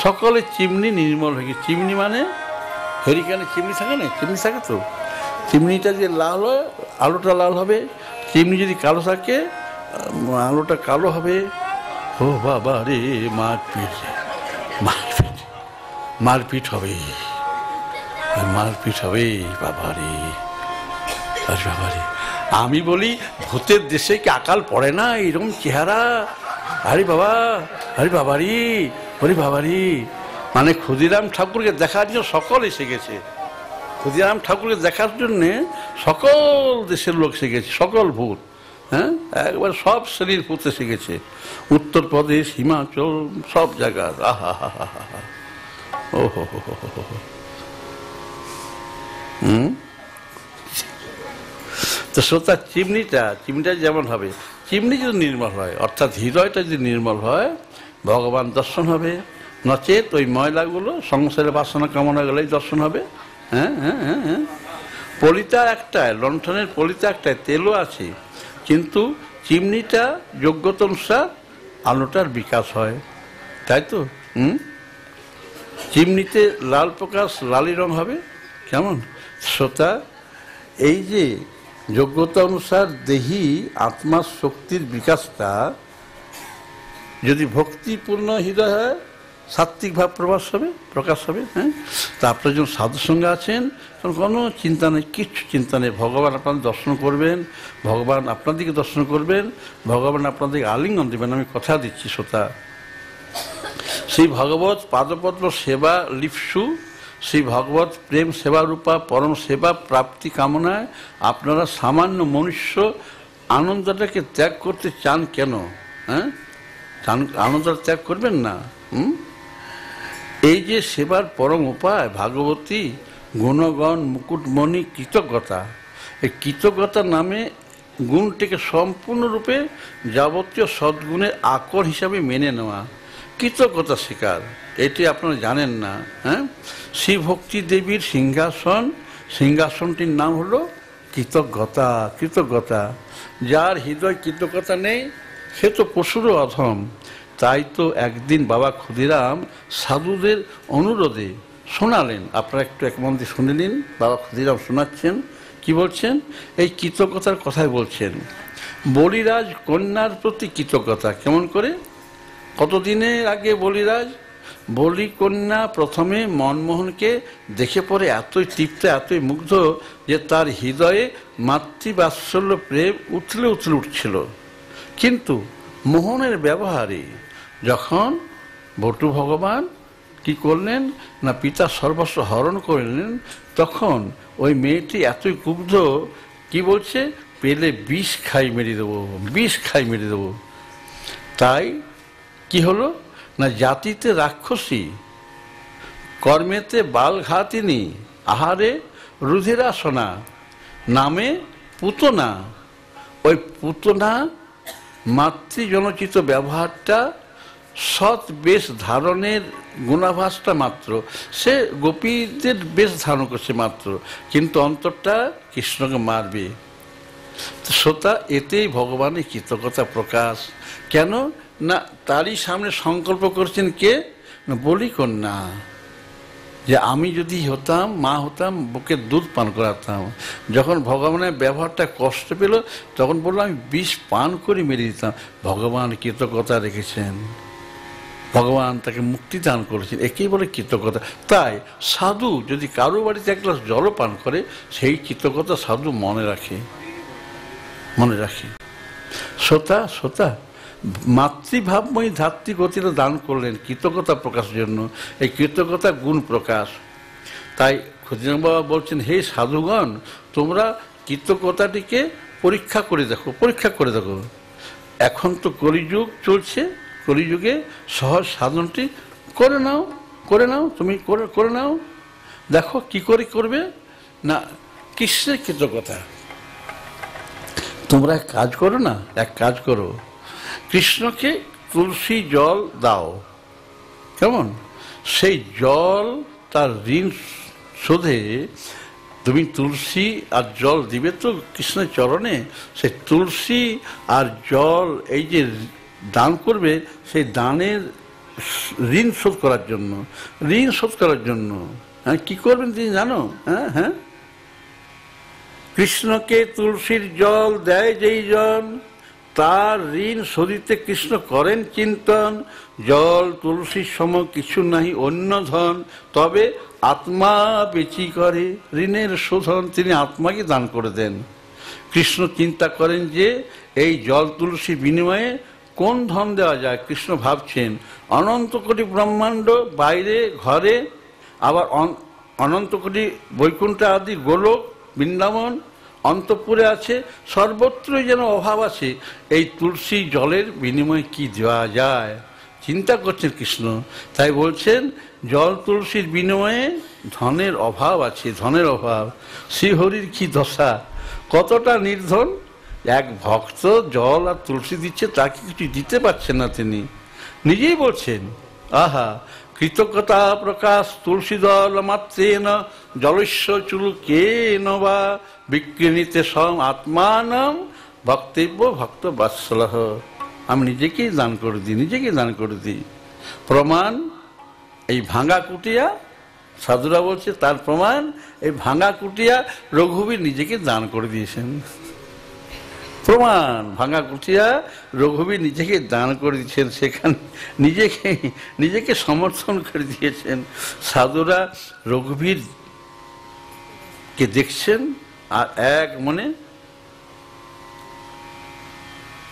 সকলে চিমনি নির্মল হয়ে গেছে। চিমনি মানে হরিকানে চিমনি থাকে না, চিমনি থাকে তো, চিমনিটা যে লাল হয় আলোটা লাল হবে, চিমনি যদি কালো থাকে আলোটা কালো হবে। ও বাবা রে, মারপিট মারপিট মারপিট হবে, মারপিট হবে বাবা রে, আর বাবা রে। আমি বলি ভূতের দেশে কি আকাল পড়ে না এরকম চেহারা? আরে বাবা, আরে বাবারি, ওরে বাবারি। মানে ক্ষুদিরাম ঠাকুরকে দেখার জন্য সকল এসে গেছে, ক্ষুদিরাম ঠাকুরকে দেখার জন্যে সকল দেশের লোক এসে গেছে, সকল ভূত, হ্যাঁ একবার সব শ্রেণীর ভূত এসে গেছে, উত্তরপ্রদেশ, হিমাচল, সব জায়গার। আহা হা হা হা হা, ও হো হো হো হো। তো শ্রোতা, চিমনিটা যেমন হবে, চিমনি যদি নির্মল হয়, অর্থাৎ হৃদয়টা যদি নির্মল হয়, ভগবান দর্শন হবে। নচেত ওই ময়লাগুলো, সংসারে বাসনা কামনা গেলেই দর্শন হবে। হ্যাঁ হ্যাঁ হ্যাঁ হ্যাঁ, পলিতা একটাই, লণ্ঠনের পলিতা একটাই, তেলও আছে, কিন্তু চিমনিটা যোগ্যতা অনুসার আলোটার বিকাশ হয়, তাই তো। চিমনিতে লাল প্রকাশ, লালি রং হবে। কেমন শ্রোতা, এই যে যোগ্যতা অনুসার দেহি আত্মার শক্তির বিকাশটা যদি ভক্তিপূর্ণ হৃদয় হয়, সাত্বিক ভাব প্রকাশ হবে। হ্যাঁ, তা আপনার যখন সাধুর সঙ্গে আছেন তখন কোনো চিন্তা নেই, কিচ্ছু চিন্তা নেই। ভগবান আপনাদের দর্শন করবেন, ভগবান আপনাদেরকে দর্শন করবেন, ভগবান আপনাদেরকে আলিঙ্গন দেবেন। আমি কথা দিচ্ছি শ্রোতা, সেই ভগবত পাদপদ্ম সেবা লিপসু, সেই ভগবত প্রেম সেবারূপা পরম সেবা প্রাপ্তি কামনায় আপনারা সামান্য মনুষ্য আনন্দটাকে ত্যাগ করতে চান কেন? হ্যাঁ, আনন্দটা ত্যাগ করবেন না। এই যে সেবার পরম উপায় ভাগবতী, গুণগণ, মুকুটমণি, কৃতজ্ঞতা, এই কৃতজ্ঞতার নামে গুণটিকে সম্পূর্ণরূপে যাবতীয় সদ্গুণের আকর হিসাবে মেনে নেওয়া, কৃতজ্ঞতা স্বীকার, এটি আপনারা জানেন না। হ্যাঁ, শ্রী ভক্তি দেবীর সিংহাসনটির নাম হলো কৃতজ্ঞতা। কৃতজ্ঞতা, যার হৃদয় কৃতজ্ঞতা নেই সে তো পশুরও অধম। তাই তো একদিন বাবা ক্ষুদিরাম সাধুদের অনুরোধে শোনালেন, আপনারা একটু এক মন দিয়ে শুনে নিন। বাবা ক্ষুদিরাম শোনাচ্ছেন, কি বলছেন? এই কৃতজ্ঞতার কথাই বলছেন। বলিরাজ কন্যার প্রতি কৃতজ্ঞতা কেমন করে? কতদিনের আগে বলি কন্যা প্রথমে মনমোহনকে দেখে পরে এতই তৃপ্ত, এতই মুগ্ধ যে তার হৃদয়ে মাতৃবাৎসল্য প্রেম উথলে উঠছিল। কিন্তু মোহনের ব্যবহারে যখন বটু ভগবান কি করলেন না, পিতা সর্বস্ব হরণ করলেন, তখন ওই মেয়েটি এতই ক্ষুব্ধ, কি বলছে, পেলে বিষ খাই মেরে দেবো। তাই কি হলো না, জাতিতে রাক্ষসী, কর্মেতে বালঘাতিনী, আহারে রুধিরাসনা, নামে পুতনা। ওই পুতনা মাতৃজনচিত ব্যবহারটা, সৎ বেশ ধারণের গুণাভাসটা মাত্র, সে গোপীদের বেশ ধারণ করছে মাত্র, কিন্তু অন্তরটা কৃষ্ণকে মারবে। শ্রোতা, এতেই ভগবানের কৃতজ্ঞতা প্রকাশ। কেন না, তারই সামনে সংকল্প করছেন কে না, বলি কন্যা, যে আমি যদি হতাম, মা হতাম, বুকে দুধ পান করাতাম। যখন ভগবানের ব্যবহারটা কষ্ট পেল তখন বললো আমি বিষ পান করে মেরে দিতাম। ভগবান কৃতজ্ঞতা রেখেছেন, ভগবান তাকে মুক্তি দান করেছেন, একেই বলে কৃতজ্ঞতা। তাই সাধু যদি কারো বাড়িতে এক গ্লাস জল পান করে, সেই কৃতজ্ঞতা সাধু মনে রাখে। শ্রোতা, মাতৃভাবময়ী ধাত্রী গতিটা দান করলেন কৃতজ্ঞতা প্রকাশের জন্য, এই কৃতজ্ঞতা গুণ প্রকাশ। তাই ক্ষুদিরাম বাবা বলছেন, হে সাধুগণ, তোমরা কৃতজ্ঞতাটিকে পরীক্ষা করে দেখো। এখন তো কলিযুগ চলছে, কলিযুগে সহজ সাধনটি করে নাও, তুমি করে নাও। দেখো কি করে করবে না, কৃষ্ণের কৃতজ্ঞতা। তোমরা এক কাজ করো, কৃষ্ণকে তুলসী জল দাও। কেমন? সেই জল তার ঋণ শোধে তুমি তুলসী আর জল দিবে তো কৃষ্ণের চরণে, সেই তুলসী আর জল এই যে দান করবে, সেই দানের ঋণ শোধ করার জন্য, ঋণ শোধ করার জন্য। হ্যাঁ, কি করবেন তিনি জানো? হ্যাঁ হ্যাঁ, কৃষ্ণকে তুলসীর জল দেয় যেই জন, তার ঋণ শোধিতে কৃষ্ণ করেন চিন্তন। জল তুলসীর সম কিছু নাহি অন্য ধন, তবে আত্মা বেচি করে ঋণের শোধন। তিনি আত্মাকে দান করে দেন। কৃষ্ণ চিন্তা করেন যে এই জল তুলসী বিনিময়ে কোন ধন দেওয়া যায়। কৃষ্ণ ভাবছেন অনন্ত কোটি ব্রহ্মাণ্ড বাইরে ঘরে, আবার অনন্ত কোটি বৈকুণ্ঠ আদি গোলক বৃন্দাবন অন্তঃপুরে আছে, সর্বত্রই যেন অভাব আছে। এই তুলসী জলের বিনিময়ে কি দেওয়া যায় চিন্তা করছেন কৃষ্ণ। তাই বলছেন জল তুলসীর বিনিময়ে ধনের অভাব আছে, ধনের অভাব। শ্রীহরির কি দশা, কতটা নির্ধন। এক ভক্ত জল আর তুলসী দিচ্ছে, তাকে কিছু দিতে পারছেন না। তিনি নিজেই বলছেন, আহা কৃতজ্ঞতা প্রকাশ তুলসী দল মাত্রেন, জলস্য চুলুকেন বা বিক্রিণীতে সম আত্মানম বক্তব্য ভক্ত বাৎসলহ। আমি নিজেকেই দান করে দিই, নিজেকেই দান করে দিই। প্রমাণ এই ভাঙা কুটিয়া, সাধুরা বলছে তার প্রমাণ এই ভাঙা কুটিয়া রঘুবীর নিজেকে দান করে দিয়েছেন। প্রমাণ, ভাঙা কুটিয়া রঘুবীর নিজেকে দান করে দিয়েছেন, সেখানে নিজেকে সমর্থন করে দিয়েছেন। সাধুরা রঘুবীর কে দেখছেন আর এক মনে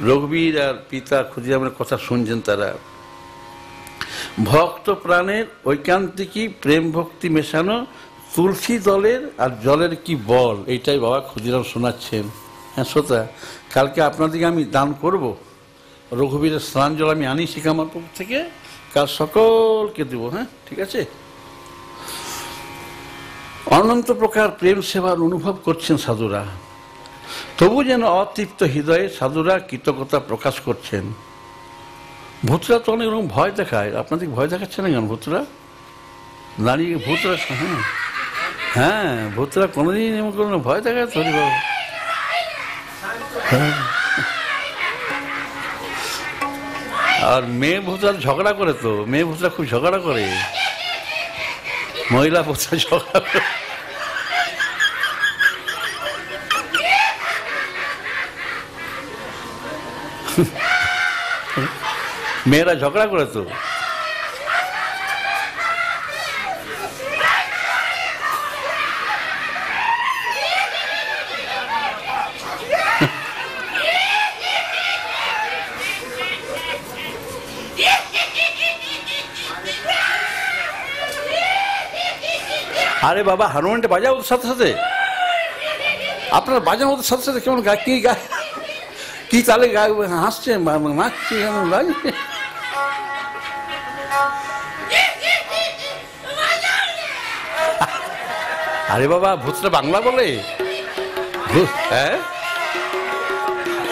রঘুবীর আর পিতা ক্ষুদিরামের কথা শুনছেন। তারা ভক্ত প্রাণের ঐকান্তিকী প্রেম ভক্তি মেশানো তুলসী দলের আর জলের কি বল, এইটাই বাবা ক্ষুদিরাম শোনাচ্ছেন। হ্যাঁ শ্রোতা, কালকে আপনাদেরকে আমি দান করব, রঘুবীরের স্নান জল আমি আনি শিকামারপুর থেকে, কাল সকলকে দেব। হ্যাঁ ঠিক আছে। অনন্ত প্রকার প্রেম সেবার অনুভব করছেন সাধুরা, তবু যেন অতৃপ্ত হৃদয়ে সাধুরা কৃতজ্ঞতা প্রকাশ করছেন। ভূতরা তো অনেক রকম ভয় দেখায়, আপনাদের ভয় দেখাচ্ছে না কেন ভূতরা? দাঁড়িয়ে ভূতরা, হ্যাঁ হ্যাঁ, ভূতরা কোনোদিন এমন কোনো ভয় দেখায় তো বাবু। আর মেয়ে ভূতরা ঝগড়া করে, তো মেয়ে ভূতরা খুব ঝগড়া করে, মহিলা ভূতরা ঝগড়া করে। মেয়েরা ঝগড়া করে তো। আরে বাবা, হারমোনিয়ামটা বাজাও ওদের সাথে সাথে, আপনার বাজানো ওদের সাথে সাথে। কেমন গায়, কি গায়, কি তালে গায়, হাসছে নাচছে লাগছে। আরে বাবা, ভূতটা বাংলা বলে? হ্যাঁ,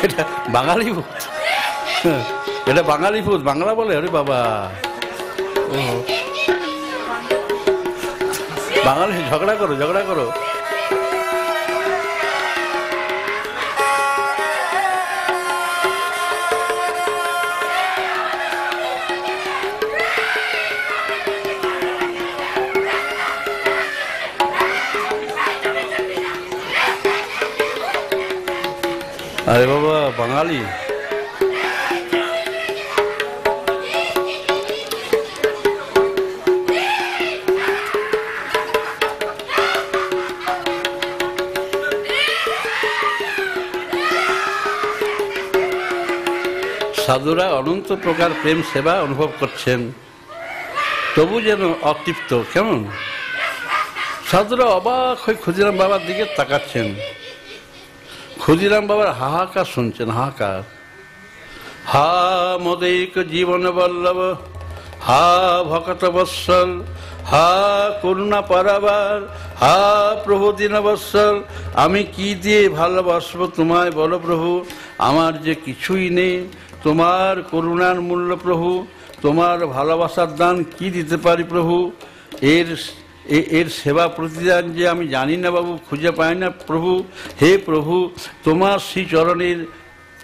এটা বাঙালি ভূত, এটা বাঙালি ভূত, বাংলা বলে? আরে বাবা, বাঙালি ঝগড়া করো, ঝগড়া করো। আরে বাবা, বাঙালি। সাধুরা অনন্ত প্রকার প্রেম সেবা অনুভব করছেন, তবু যেন অতৃপ্ত। কেমন? সাধুরা অবাক হয়ে ক্ষুদিরাম বাবার দিকে তাকাচ্ছেন। ক্ষুদিরাম বাবার হাহাকার শুনছেন, হাহাকার। হা মদেক জীবন বল্লভ, হা ভকত বৎসল, হা করুণা পারাবার, হা প্রভু দীন বৎসল। আমি কি দিয়ে ভালোবাসবো তোমায় বলো প্রভু, আমার যে কিছুই নেই। তোমার করুণার মূল্য প্রভু, তোমার ভালোবাসার দান কি দিতে পারি প্রভু। এর সেবা প্রতিদান যে আমি জানি না বাবু, খুঁজে পাই না প্রভু। হে প্রভু, তোমার শ্রীচরণের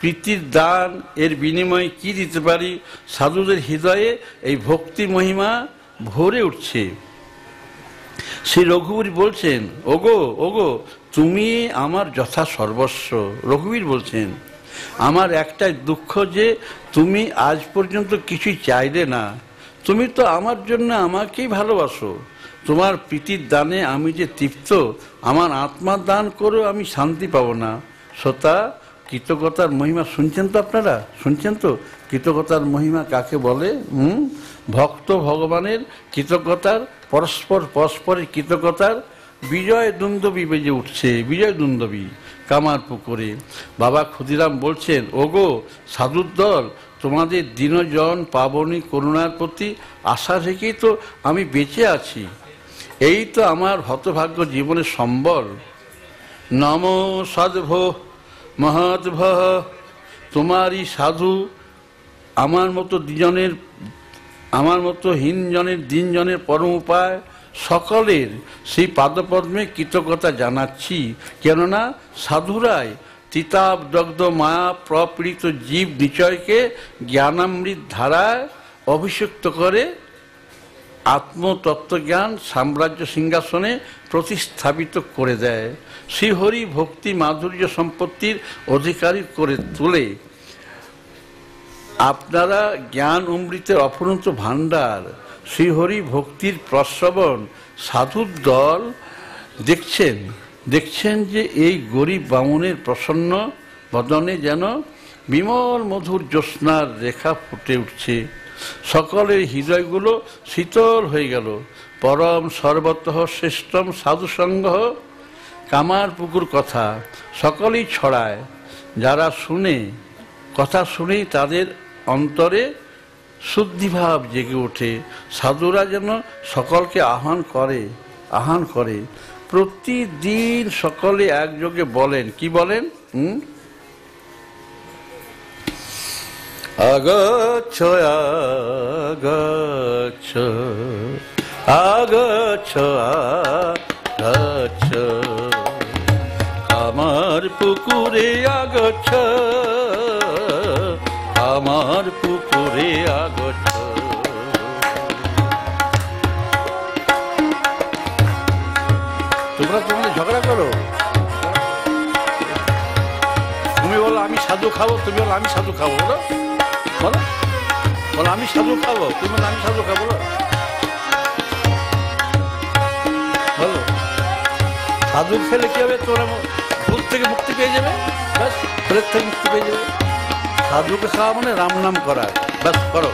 প্রীতির দান, এর বিনিময়ে কি দিতে পারি? সাধুদের হৃদয়ে এই ভক্তি মহিমা ভরে উঠছে। শ্রী রঘুবীর বলছেন, ওগো ওগো তুমি আমার যথা সর্বস্ব। রঘুবীর বলছেন, আমার একটাই দুঃখ যে তুমি আজ পর্যন্ত কিছুই চাইলে না। তুমি তো আমার জন্য আমাকেই ভালোবাসো। তোমার প্রীতির দানে আমি যে তৃপ্ত, আমার আত্মার দান করেও আমি শান্তি পাবো না। শ্রোতা, কৃতজ্ঞতার মহিমা শুনছেন তো আপনারা? শুনছেন তো কৃতজ্ঞতার মহিমা কাকে বলে? ভক্ত ভগবানের কৃতজ্ঞতার, পরস্পরের কৃতজ্ঞতার বিজয় দুন্দবী বেজে উঠছে, বিজয় দুন্দবী কামার পুকুরে। বাবা ক্ষুদিরাম বলছেন, ওগো সাধুর দল, তোমাদের দীনজন পাবনী করুণার প্রতি আশা রেখেই তো আমি বেঁচে আছি। এই তো আমার হতভাগ্য জীবনের সম্বল। নম সদ্ভো মহদ্ভ, তোমারই সাধু আমার মতো হীনজনের দিনজনের পরম উপায় সকলের সেই পাদপদ্মে কৃতজ্ঞতা জানাচ্ছি। কেননা সাধুরাই তিতাবদগ্ধ মায়া প্রপীড়িত জীব নিচয়কে জ্ঞানামৃত ধারায় অভিষিক্ত করে আত্মতত্ত্বজ্ঞান সাম্রাজ্য সিংহাসনে প্রতিস্থাপিত করে দেয়, শ্রীহরি ভক্তি মাধুর্য সম্পত্তির অধিকারী করে তোলে। আপনারা জ্ঞান অমৃতের অফুরন্ত ভাণ্ডার, শ্রীহরি ভক্তির প্রশ্রবণ সাধুর দল দেখছেন যে এই গরিব বামুনের প্রসন্ন বদনে যেন বিমল মধুর জ্যোৎস্নার রেখা ফুটে উঠছে। সকলের হৃদয়গুলো শীতল হয়ে গেল। পরম সর্বতঃ শ্রেষ্ঠম সাধুসঙ্গ কামার পুকুর কথা সকলেই ছড়ায়। যারা শুনে, কথা শুনেই তাদের অন্তরে শুদ্ধিভাব জেগে ওঠে। সাধুরা যেন সকলকে আহ্বান করে। প্রতিদিন সকলে একযোগে বলেন, কি বলেন? আগচ্ছ আগচ্ছ আগচ্ছ আগচ্ছ কামার পুকুরে আগচ্ছ, আমার পুকুরে আগচ্ছ। তোমরা তোমাদের ঝগড়া করো, তুমি বলো আমি সাধু খাবো, তুমি বলো আমি সাধু খাবো, বলো বলো বলো আমি সাধু খাবো, তুমি বলো আমি সাধু খাবো, বলো সাধু খেলে কি হবে? তোমরা ভূত থেকে মুক্তি পেয়ে যাবে, ব্যাস প্রেত থেকে মুক্তি পেয়ে যাবে। সাধুকে খাওয়া মানে রাম নাম করা, ব্যাস করো।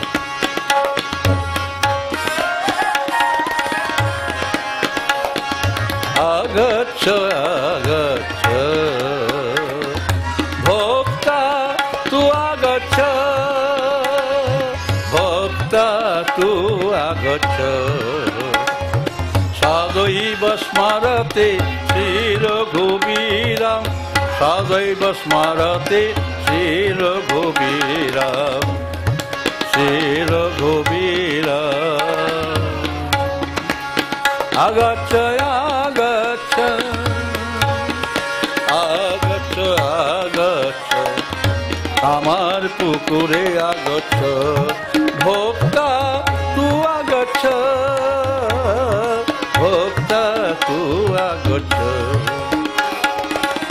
আগচ্ছ আগচ্ছ ভক্তা তু আগচ্ছ, ভক্তা তু আগচ্ছ সদৈব স্মরতে শ্রী রঘুবীরাম, সদৈব স্মরতে শ্রী রঘুবীরাম, শ্রী রঘুবীরাম। আগচ্ছ আগচ্ছ আগচ্ছ আগচ্ছ আমার পুকুরে আগচ্ছ, ভক্তা তু আগচ্ছ, ভক্তা তু আগচ্ছ।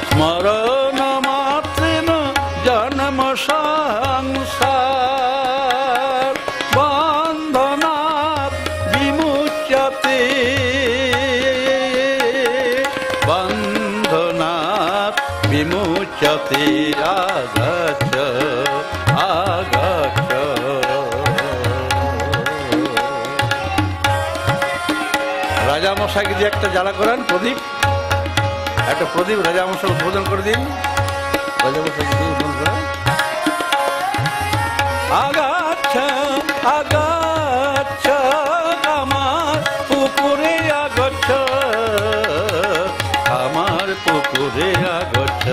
স্মরণ মাত্রেন জন্ম সংসার বন্ধনাৎ বিমুচ্যতে, বন্ধনাৎ বিমুচ্যতে। আগচ্ছ আগচ্ছ। রাজামশাইকে দিয়ে একটা জ্বালা করান, প্রদীপ, একটা প্রদীপ রাজামশাই উদ্বোধন করে দিন। রাজামশাইকে দিয়ে উদ্বোধন করেন। আগচ্ছ আগচ্ছ আমার পুকুরে আগচ্ছ, আমার পুকুরে আগচ্ছ।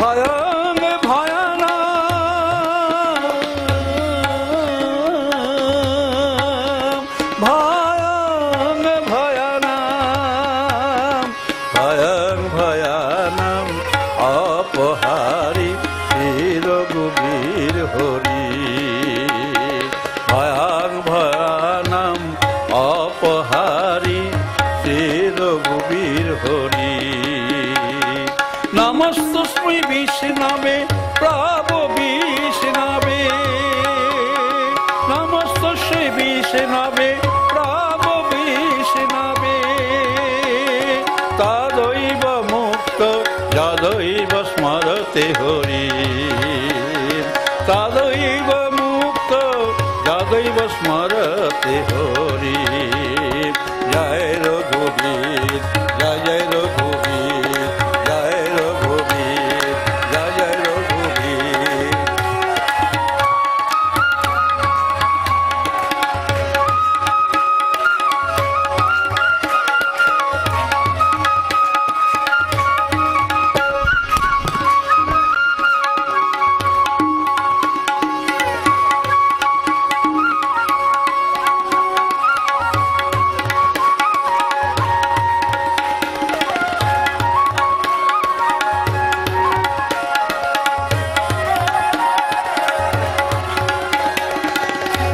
ভয়ং ভয়ানা ভয়ং ভয়ানা ভয়ং ভয়ানা বিষ্ণবে প্রভু বিষ্ণবে তদৈব মুক্ত যদৈব স্মরতে হরি তদৈব মুক্ত যদৈব স্মরতে হরি জয় রঘুবীর জয় জয় রঘুবীর জয় রঘুবীর জয় জয় রঘুবীর।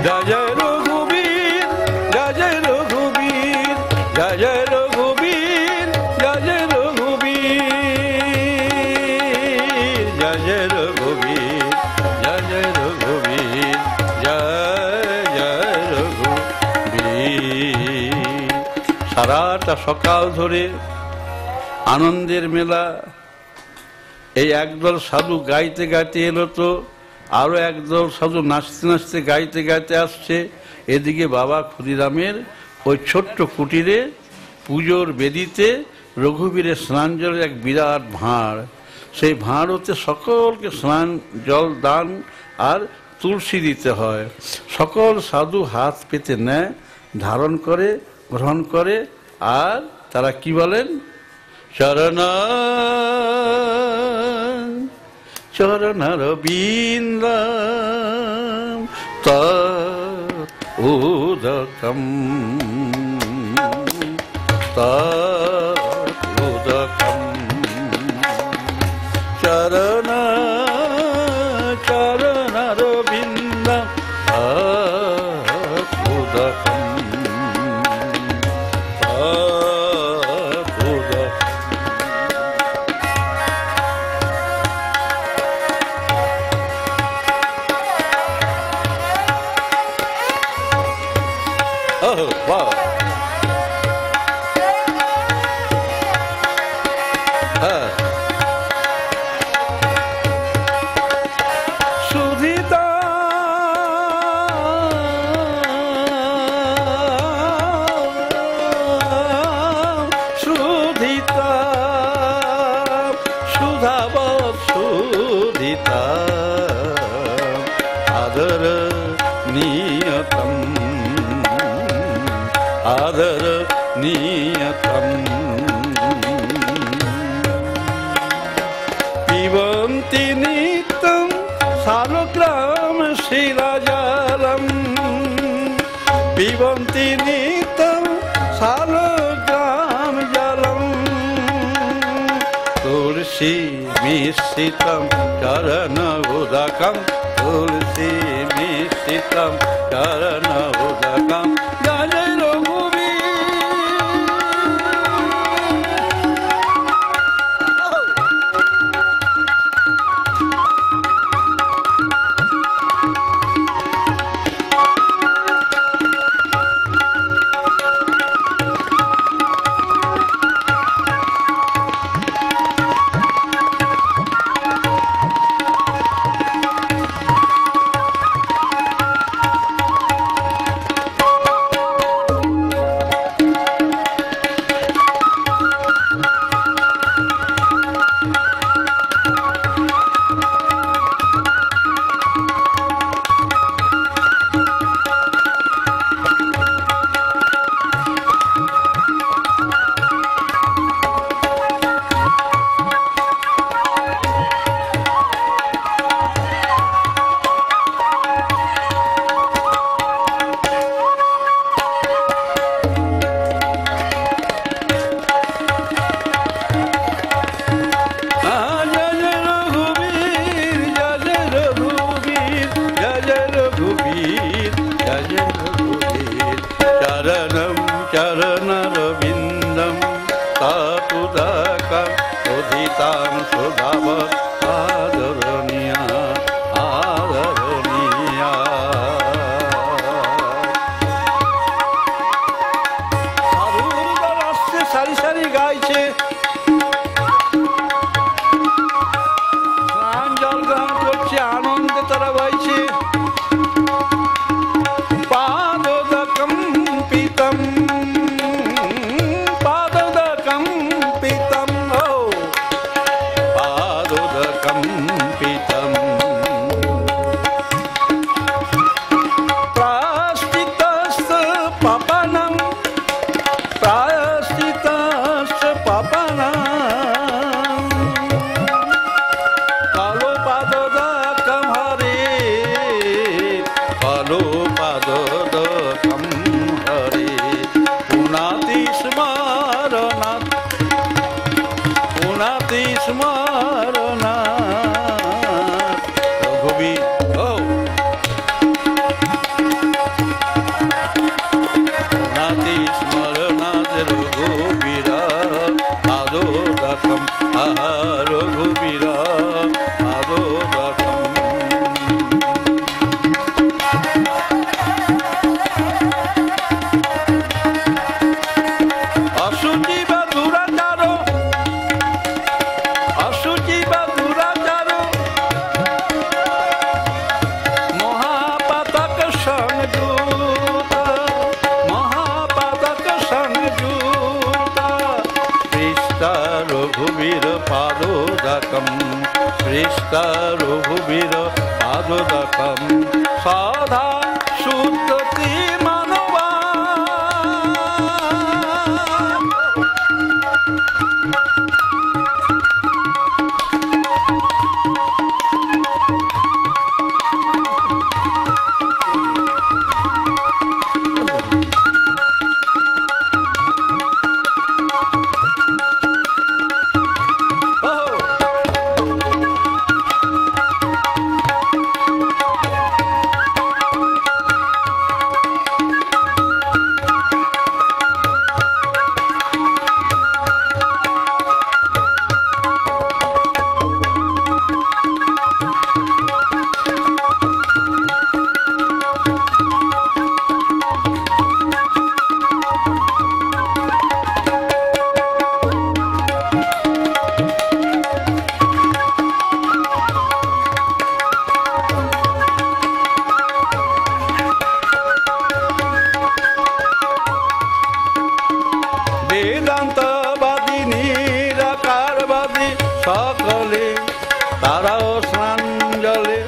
জয় জয় রঘুবীর জয় জয় রঘুবীর জয় জয় রঘুবীর জয় জয় রঘুবীর জয় জয় রঘুবীর জয় জয় রঘুবীর জয় জয় রঘুবীর। সারাটা সকাল ধরে আনন্দের মেলা। এই একদল সাধু গাইতে গাইতে এলো, তো আরো একদল সাধু নাচতে নাচতে গাইতে গাইতে আসছে। এদিকে বাবা ক্ষুদিরামের ওই ছোট্ট কুটিরে পুজোর বেদিতে রঘুবীরের স্নান জলের এক বিরাট ভাঁড়। সেই ভাঁড় হতে সকলকে স্নান জল দান আর তুলসী দিতে হয়। সকল সাধু হাত পেতে নেয়, ধারণ করে, গ্রহণ করে, আর তারা কি বলেন? চরণ চরণরবিন্দম তদুদকম তদুদকম চরণ চরণরবিন্দম তদুদকম Oh, wow. Sudhita Sudhita Sudhavat Sudhita Adar Niyatam आदर नियतम पिबन्ति नित्यं सालग्राम शिलाजलम पिबन्ति नित्यं सालग्राम जलम तुलसी मिश्रितं चरण उदकं तुलसी मिश्रितं चरण उदकं जय चरणं चरणरविन्दं तातुदकं उदितां सुधाव आदरणीया आदरणीया রঘুবীর পাদোদকম শ্রেষ্ঠ রঘুবীর পাদোদকম সদা শুদ্ধতি মানবা বেদান্তবাদী নিরাকারবাদী সকলে তারাও স্নান জলে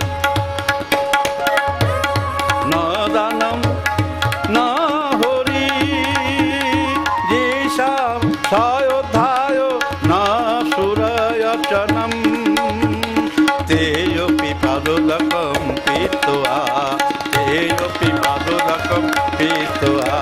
ন দানম ন হরি যেষাম সয়োধ্যায় ন সুরয়চনম তেয়পি পাদোদকম পীত্বা তেয়পি পাদোদকম পীত্বা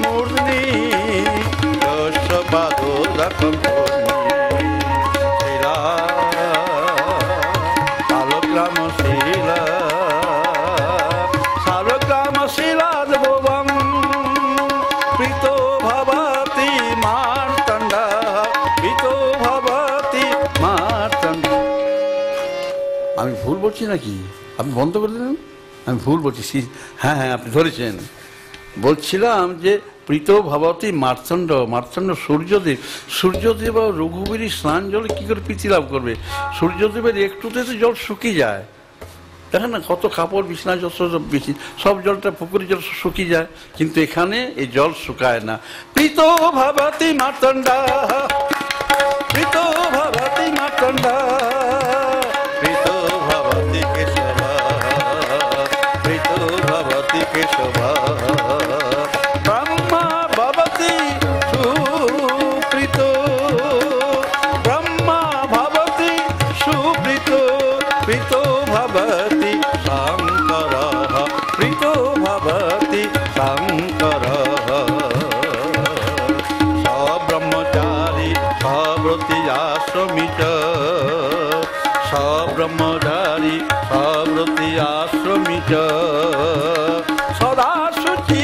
মূর্ণি যশ পাদোদকম শিলা শালগ্রাম শিলা শালগ্রাম শিলাদ ভুবং প্রীতো ভবতি মার্তণ্ড প্রীতো ভবতি মার্তণ্ড। আমি ভুল বলছি নাকি? আপনি বন্ধ করে দিলেন? আমি ভুল বলছি। হ্যাঁ হ্যাঁ, আপনি ধরেছেন। বলছিলাম যে প্রীত ভবতী মার্তণ্ড, মার্তণ্ড সূর্যদেব। সূর্যদেব আর রঘুবীরই স্নান জলে কী করে প্রীতি লাভ করবে? সূর্যদেবের একটুতে তো জল শুকিয়ে যায়। দেখেন না, কত কাপড় বিছনা বেশি সব জলটা পুকুরের জল শুকিয়ে যায়, কিন্তু এখানে এই জল শুকায় না। প্রীত ভবতী মার্তণ্ড, প্রীত ভবতী মার্তণ্ড, প্রীত ভবতী কেশব, প্রীত ভবতী কেশব। ব্রহ্মা ভবতি সুপ্রীত, ব্রহ্মা ভবতি সুপ্রীত, প্রীত ভবতি শঙ্কর, প্রীত ভবতি শঙ্কর। সব্রহ্মচারী সব্রতী আশ্রমী চ, সব্রহ্মচারী সব্রতী আশ্রমী চ সদা শুচি।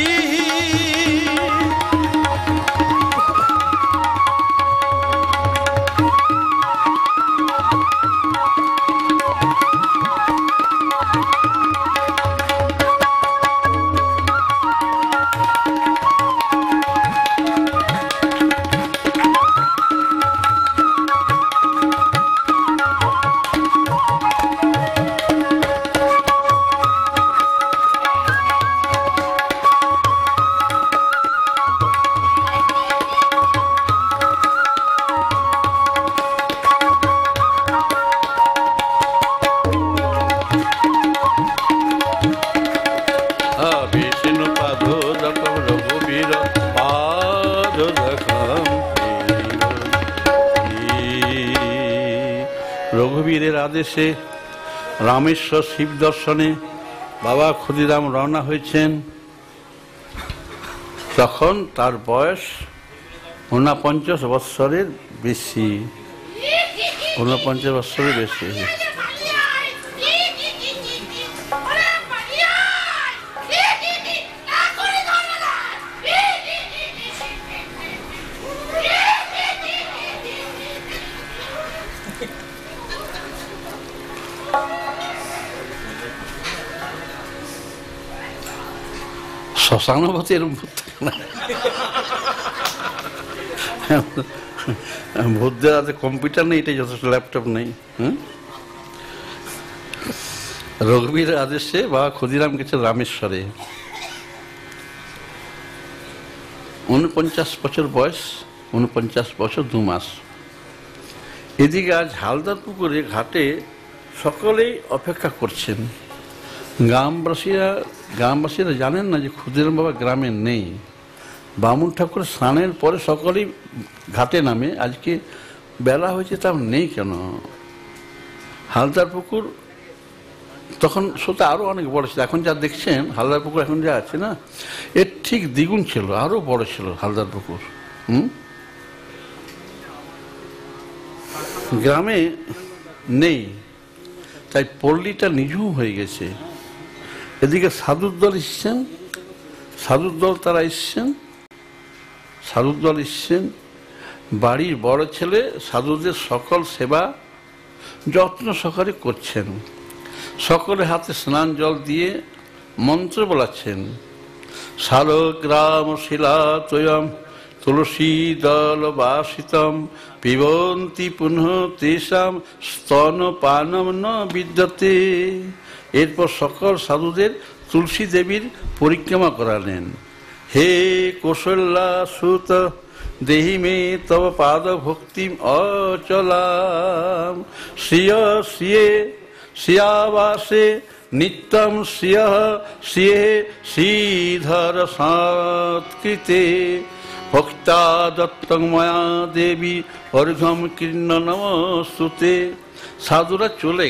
রঘুবীরের আদেশে রামেশ্বর শিব দর্শনে বাবা ক্ষুদিরাম রওনা হয়েছেন। তখন তার বয়স 49 বৎসরের বেশি, 49 বৎসরের বেশি। শ্মশানবতী এরকম ভূত থাকে না, ভূতদের হাতে কম্পিউটার নেই, এটাই যথেষ্ট, ল্যাপটপ নেই। রঘুবীরের আদেশে বাবা ক্ষুদিরাম গেছে রামেশ্বরে। 49 বছর বয়স, 49 বছর 2 মাস। এদিকে আজ হালদার পুকুরে ঘাটে সকলেই অপেক্ষা করছেন। গ্রামবাসীরা জানেন না যে ক্ষুদিরাম বাবা গ্রামে নেই। বামুন ঠাকুর স্নানের পরে সকলেই ঘাটে নামে। আজকে বেলা হয়েছে, তা নেই কেন? হালদার পুকুর তখন সেটা আরও অনেক বড় ছিল। এখন যা দেখছেন হালদার পুকুর এখন যা আছে না, এর ঠিক দ্বিগুণ ছিল, আরও বড় ছিল হালদার পুকুর। গ্রামে নেই, তাই পল্লীটা নিঝুম হয়ে গেছে। এদিকে সাধুর দল এসছেন, সাধুর দল এসছেন। বাড়ির বড় ছেলে সাধুদের সকল সেবা যত্ন সহকারে করছেন। সকলে হাতে স্নান জল দিয়ে মন্ত্র বলাচ্ছেন। শালগ্রাম শিলা তয়ম তুলসী দল বাসিতম পিবন্তি পুনঃ তেষাম স্তন পানম ন বিদ্যতে। এরপর সকল সাধুদের তুলসী দেবীর পরিক্রমা করালেন। হে কৌশল্যা সুত দেহি মে তব পাদ ভক্তিম অচলাম শ্রিয় শ্রিয়ে শ্রিয়াবাসে নিত্যম শ্রিয় শ্রিয়ে শ্রীধর সংস্কৃতে ভক্তা দত্তং ময়া দেবী অর্ঘম কীর্ণ নমস্তুতে। সাধুরা চলে